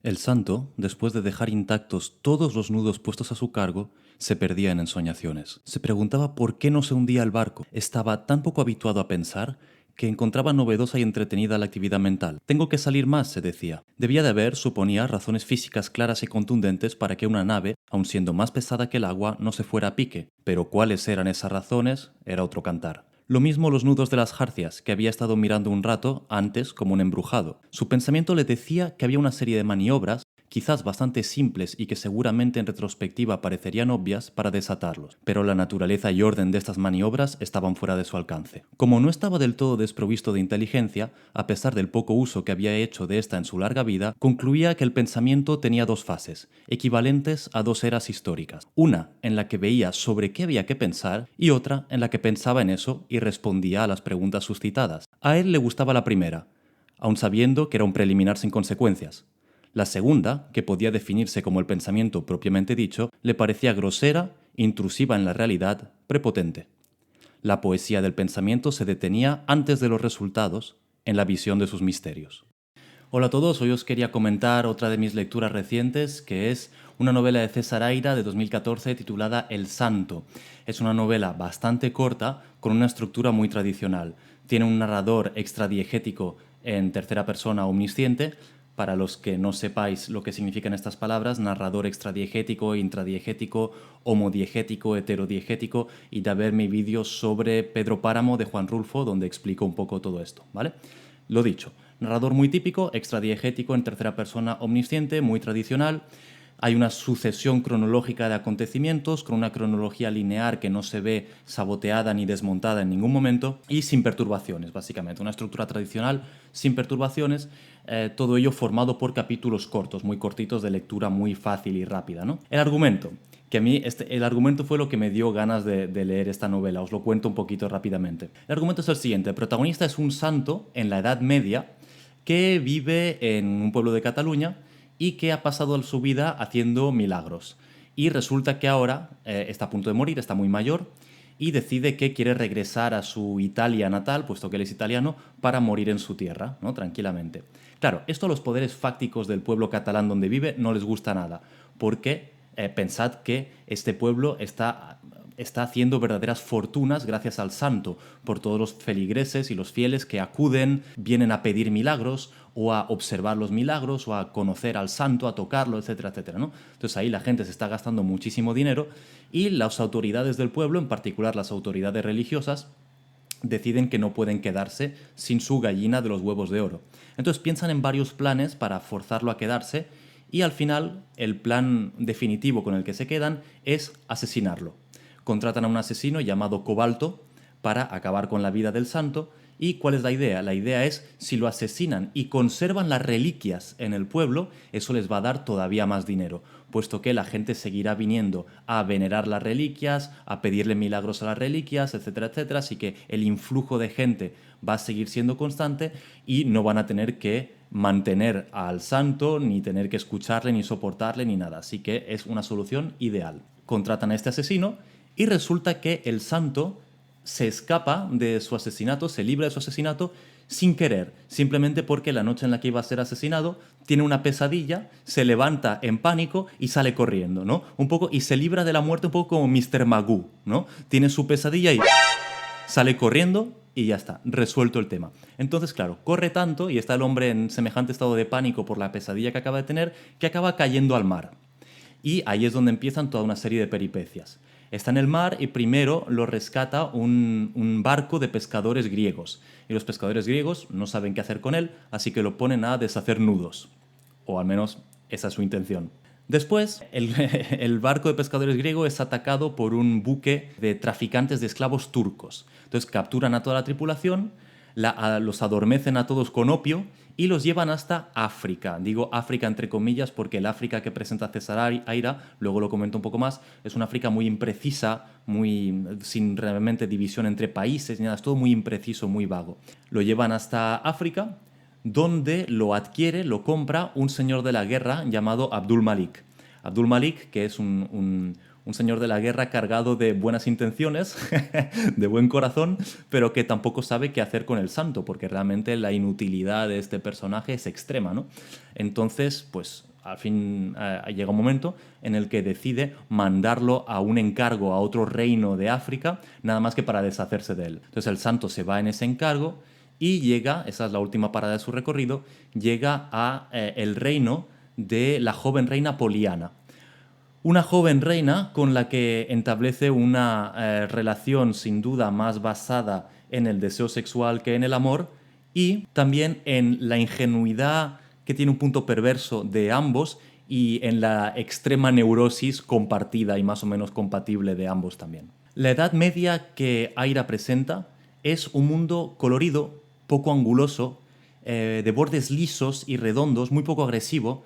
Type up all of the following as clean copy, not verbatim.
El santo, después de dejar intactos todos los nudos puestos a su cargo, se perdía en ensoñaciones. Se preguntaba por qué no se hundía el barco. Estaba tan poco habituado a pensar que encontraba novedosa y entretenida la actividad mental. Tengo que salir más, se decía. Debía de haber, suponía, razones físicas claras y contundentes para que una nave, aun siendo más pesada que el agua, no se fuera a pique. Pero cuáles eran esas razones era otro cantar. Lo mismo los nudos de las jarcias, que había estado mirando un rato antes como un embrujado. Su pensamiento le decía que había una serie de maniobras, quizás bastante simples y que seguramente en retrospectiva parecerían obvias, para desatarlos, pero la naturaleza y orden de estas maniobras estaban fuera de su alcance. Como no estaba del todo desprovisto de inteligencia, a pesar del poco uso que había hecho de esta en su larga vida, concluía que el pensamiento tenía dos fases, equivalentes a dos eras históricas. Una en la que veía sobre qué había que pensar y otra en la que pensaba en eso y respondía a las preguntas suscitadas. A él le gustaba la primera, aun sabiendo que era un preliminar sin consecuencias. La segunda, que podía definirse como el pensamiento propiamente dicho, le parecía grosera, intrusiva en la realidad, prepotente. La poesía del pensamiento se detenía antes de los resultados, en la visión de sus misterios. Hola a todos, hoy os quería comentar otra de mis lecturas recientes, que es una novela de César Aira de 2014 titulada El Santo. Es una novela bastante corta, con una estructura muy tradicional. Tiene un narrador extradiegético en tercera persona omnisciente. Para los que no sepáis lo que significan estas palabras, narrador extradiegético, intradiegético, homodiegético, heterodiegético, y de ver mi vídeo sobre Pedro Páramo de Juan Rulfo, donde explico un poco todo esto, ¿vale? Lo dicho, narrador muy típico, extradiegético en tercera persona omnisciente, muy tradicional. Hay una sucesión cronológica de acontecimientos, con una cronología lineal que no se ve saboteada ni desmontada en ningún momento, y sin perturbaciones, básicamente. Una estructura tradicional sin perturbaciones, todo ello formado por capítulos cortos, muy cortitos, de lectura muy fácil y rápida, ¿no? El argumento, que a mí el argumento fue lo que me dio ganas de leer esta novela. Os lo cuento un poquito rápidamente. El argumento es el siguiente. El protagonista es un santo en la Edad Media que vive en un pueblo de Cataluña y que ha pasado su vida haciendo milagros. Y resulta que ahora está a punto de morir, está muy mayor, y decide que quiere regresar a su Italia natal, puesto que él es italiano, para morir en su tierra, ¿no? Tranquilamente. Claro, esto a los poderes fácticos del pueblo catalán donde vive no les gusta nada, porque pensad que este pueblo está haciendo verdaderas fortunas gracias al santo, por todos los feligreses y los fieles que acuden, vienen a pedir milagros o a observar los milagros o a conocer al santo, a tocarlo, etcétera, etcétera, ¿no? Entonces ahí la gente se está gastando muchísimo dinero y las autoridades del pueblo, en particular las autoridades religiosas, deciden que no pueden quedarse sin su gallina de los huevos de oro. Entonces piensan en varios planes para forzarlo a quedarse y al final el plan definitivo con el que se quedan es asesinarlo. Contratan a un asesino llamado Cobalto para acabar con la vida del santo. ¿Y cuál es la idea? La idea es, si lo asesinan y conservan las reliquias en el pueblo, eso les va a dar todavía más dinero, puesto que la gente seguirá viniendo a venerar las reliquias, a pedirle milagros a las reliquias, etcétera, etcétera. Así que el influjo de gente va a seguir siendo constante y no van a tener que mantener al santo, ni tener que escucharle, ni soportarle, ni nada. Así que es una solución ideal. Contratan a este asesino y resulta que el santo se escapa de su asesinato, se libra de su asesinato sin querer, simplemente porque la noche en la que iba a ser asesinado tiene una pesadilla, se levanta en pánico y sale corriendo, ¿no? Un poco, y se libra de la muerte un poco como Mr. Magoo, ¿no? Tiene su pesadilla y sale corriendo y ya está, resuelto el tema. Entonces, claro, corre tanto y está el hombre en semejante estado de pánico por la pesadilla que acaba de tener, que acaba cayendo al mar. Y ahí es donde empiezan toda una serie de peripecias. Está en el mar y primero lo rescata un barco de pescadores griegos. Y los pescadores griegos no saben qué hacer con él, así que lo ponen a deshacer nudos. O al menos esa es su intención. Después, el barco de pescadores griego es atacado por un buque de traficantes de esclavos turcos. Entonces capturan a toda la tripulación, los adormecen a todos con opio y los llevan hasta África. Digo África entre comillas porque el África que presenta César Aira, luego lo comento un poco más, es una África muy imprecisa, sin realmente división entre países ni nada, es todo muy impreciso, muy vago. Lo llevan hasta África, donde lo adquiere, lo compra un señor de la guerra llamado Abdul Malik. Abdul Malik, que es un señor de la guerra cargado de buenas intenciones, de buen corazón, pero que tampoco sabe qué hacer con el santo, porque realmente la inutilidad de este personaje es extrema, ¿no? Entonces, pues al fin llega un momento en el que decide mandarlo a un encargo a otro reino de África, nada más que para deshacerse de él. Entonces el santo se va en ese encargo y llega, esa es la última parada de su recorrido, llega a el reino de la joven reina Poliana. Una joven reina con la que establece una relación sin duda más basada en el deseo sexual que en el amor y también en la ingenuidad que tiene un punto perverso de ambos y en la extrema neurosis compartida y más o menos compatible de ambos también. La Edad Media que Aira presenta es un mundo colorido, poco anguloso, de bordes lisos y redondos, muy poco agresivo,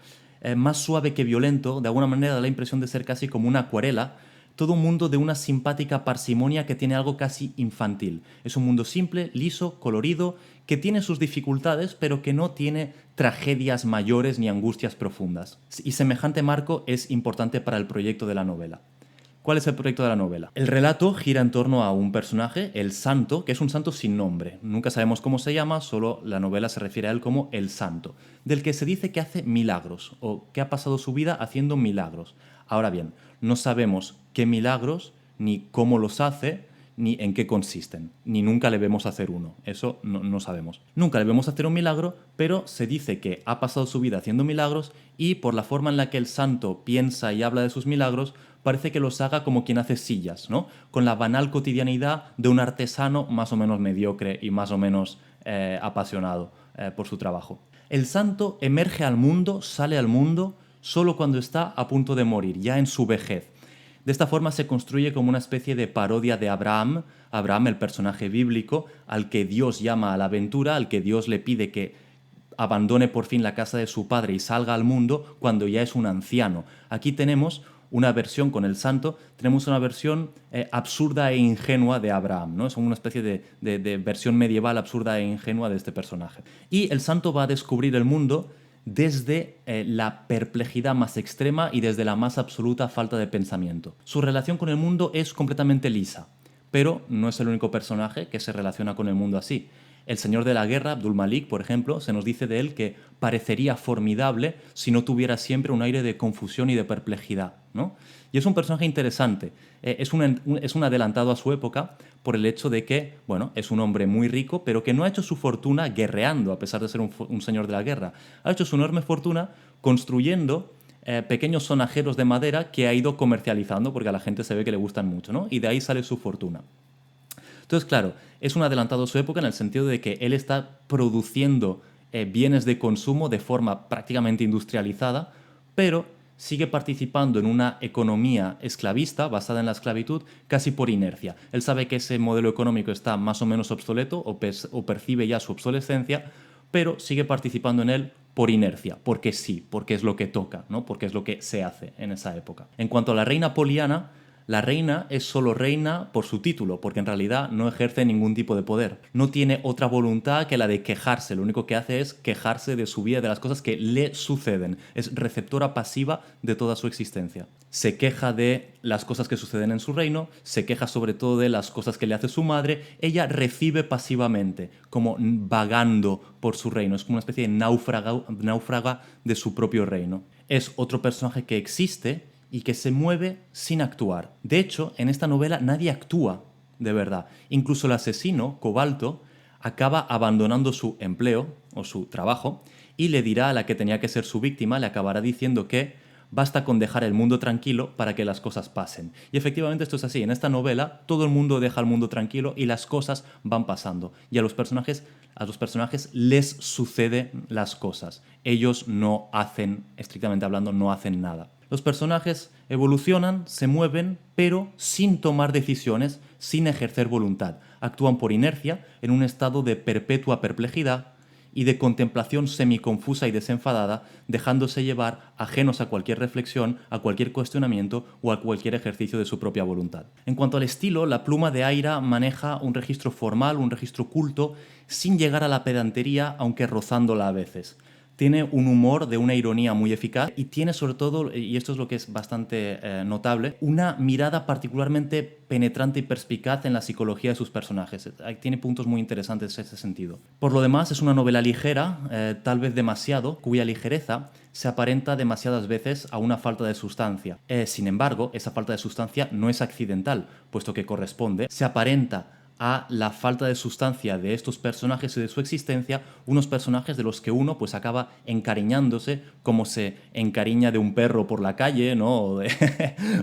más suave que violento, de alguna manera da la impresión de ser casi como una acuarela, todo un mundo de una simpática parsimonia que tiene algo casi infantil. Es un mundo simple, liso, colorido, que tiene sus dificultades, pero que no tiene tragedias mayores ni angustias profundas. Y semejante marco es importante para el proyecto de la novela. ¿Cuál es el proyecto de la novela? El relato gira en torno a un personaje, el Santo, que es un santo sin nombre. Nunca sabemos cómo se llama, solo la novela se refiere a él como el Santo, del que se dice que hace milagros o que ha pasado su vida haciendo milagros. Ahora bien, no sabemos qué milagros, ni cómo los hace, ni en qué consisten, ni nunca le vemos hacer uno. Eso no sabemos. Nunca le vemos hacer un milagro, pero se dice que ha pasado su vida haciendo milagros y por la forma en la que el santo piensa y habla de sus milagros, parece que los haga como quien hace sillas, ¿no? Con la banal cotidianidad de un artesano más o menos mediocre y más o menos apasionado por su trabajo. El santo emerge al mundo, sale al mundo, solo cuando está a punto de morir, ya en su vejez. De esta forma se construye como una especie de parodia de Abraham, Abraham, el personaje bíblico, al que Dios llama a la aventura, al que Dios le pide que abandone por fin la casa de su padre y salga al mundo cuando ya es un anciano. Aquí tenemos una versión con el santo, tenemos una versión absurda e ingenua de Abraham, ¿no? Es una especie de versión medieval absurda e ingenua de este personaje. Y el santo va a descubrir el mundo desde la perplejidad más extrema y desde la más absoluta falta de pensamiento. Su relación con el mundo es completamente lisa, pero no es el único personaje que se relaciona con el mundo así. El señor de la guerra, Abdul Malik, por ejemplo, se nos dice de él que parecería formidable si no tuviera siempre un aire de confusión y de perplejidad, ¿no? Y es un personaje interesante. Es un adelantado a su época por el hecho de que, bueno, es un hombre muy rico, pero que no ha hecho su fortuna guerreando, a pesar de ser un señor de la guerra. Ha hecho su enorme fortuna construyendo pequeños sonajeros de madera que ha ido comercializando porque a la gente se ve que le gustan mucho, ¿no? Y de ahí sale su fortuna. Entonces, claro, es un adelantado a su época en el sentido de que él está produciendo bienes de consumo de forma prácticamente industrializada, pero sigue participando en una economía esclavista basada en la esclavitud casi por inercia. Él sabe que ese modelo económico está más o menos obsoleto o percibe ya su obsolescencia, pero sigue participando en él por inercia, porque sí, porque es lo que toca, ¿no? Porque es lo que se hace en esa época. En cuanto a la reina Poliana, la reina es solo reina por su título, porque en realidad no ejerce ningún tipo de poder. No tiene otra voluntad que la de quejarse. Lo único que hace es quejarse de su vida, de las cosas que le suceden. Es receptora pasiva de toda su existencia. Se queja de las cosas que suceden en su reino, se queja sobre todo de las cosas que le hace su madre. Ella recibe pasivamente, como vagando por su reino. Es como una especie de náufraga de su propio reino. Es otro personaje que existe y que se mueve sin actuar. De hecho, en esta novela nadie actúa de verdad. Incluso el asesino, Cobalto, acaba abandonando su empleo o su trabajo y le dirá a la que tenía que ser su víctima, le acabará diciendo que basta con dejar el mundo tranquilo para que las cosas pasen. Y efectivamente esto es así. En esta novela todo el mundo deja el mundo tranquilo y las cosas van pasando. Y a los personajes les suceden las cosas. Ellos no hacen, estrictamente hablando, no hacen nada. Los personajes evolucionan, se mueven, pero sin tomar decisiones, sin ejercer voluntad. Actúan por inercia, en un estado de perpetua perplejidad y de contemplación semiconfusa y desenfadada, dejándose llevar ajenos a cualquier reflexión, a cualquier cuestionamiento o a cualquier ejercicio de su propia voluntad. En cuanto al estilo, la pluma de Aira maneja un registro formal, un registro culto, sin llegar a la pedantería, aunque rozándola a veces. Tiene un humor de una ironía muy eficaz y tiene sobre todo, y esto es lo que es bastante notable, una mirada particularmente penetrante y perspicaz en la psicología de sus personajes. Tiene puntos muy interesantes en ese sentido. Por lo demás, es una novela ligera, tal vez demasiado, cuya ligereza se aparenta demasiadas veces a una falta de sustancia. Sin embargo, esa falta de sustancia no es accidental, puesto que corresponde, se aparenta a la falta de sustancia de estos personajes y de su existencia, unos personajes de los que uno pues acaba encariñándose, como se encariña de un perro por la calle, ¿no?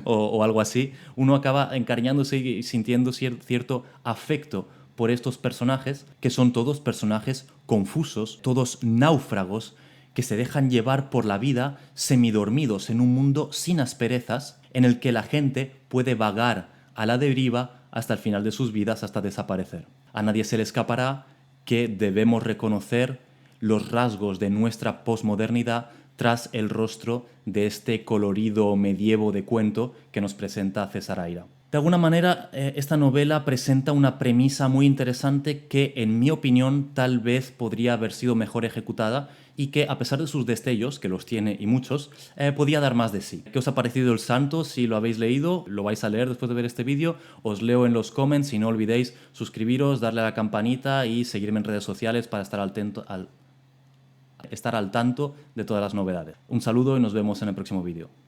o algo así. Uno acaba encariñándose y sintiendo cierto afecto por estos personajes, que son todos personajes confusos, todos náufragos, que se dejan llevar por la vida semidormidos en un mundo sin asperezas, en el que la gente puede vagar a la deriva hasta el final de sus vidas, hasta desaparecer. A nadie se le escapará que debemos reconocer los rasgos de nuestra posmodernidad tras el rostro de este colorido medievo de cuento que nos presenta César Aira. De alguna manera, esta novela presenta una premisa muy interesante que, en mi opinión, tal vez podría haber sido mejor ejecutada y que, a pesar de sus destellos, que los tiene y muchos, podía dar más de sí. ¿Qué os ha parecido El Santo? Si lo habéis leído, lo vais a leer después de ver este vídeo, os leo en los comments y no olvidéis suscribiros, darle a la campanita y seguirme en redes sociales para estar al tanto de todas las novedades. Un saludo y nos vemos en el próximo vídeo.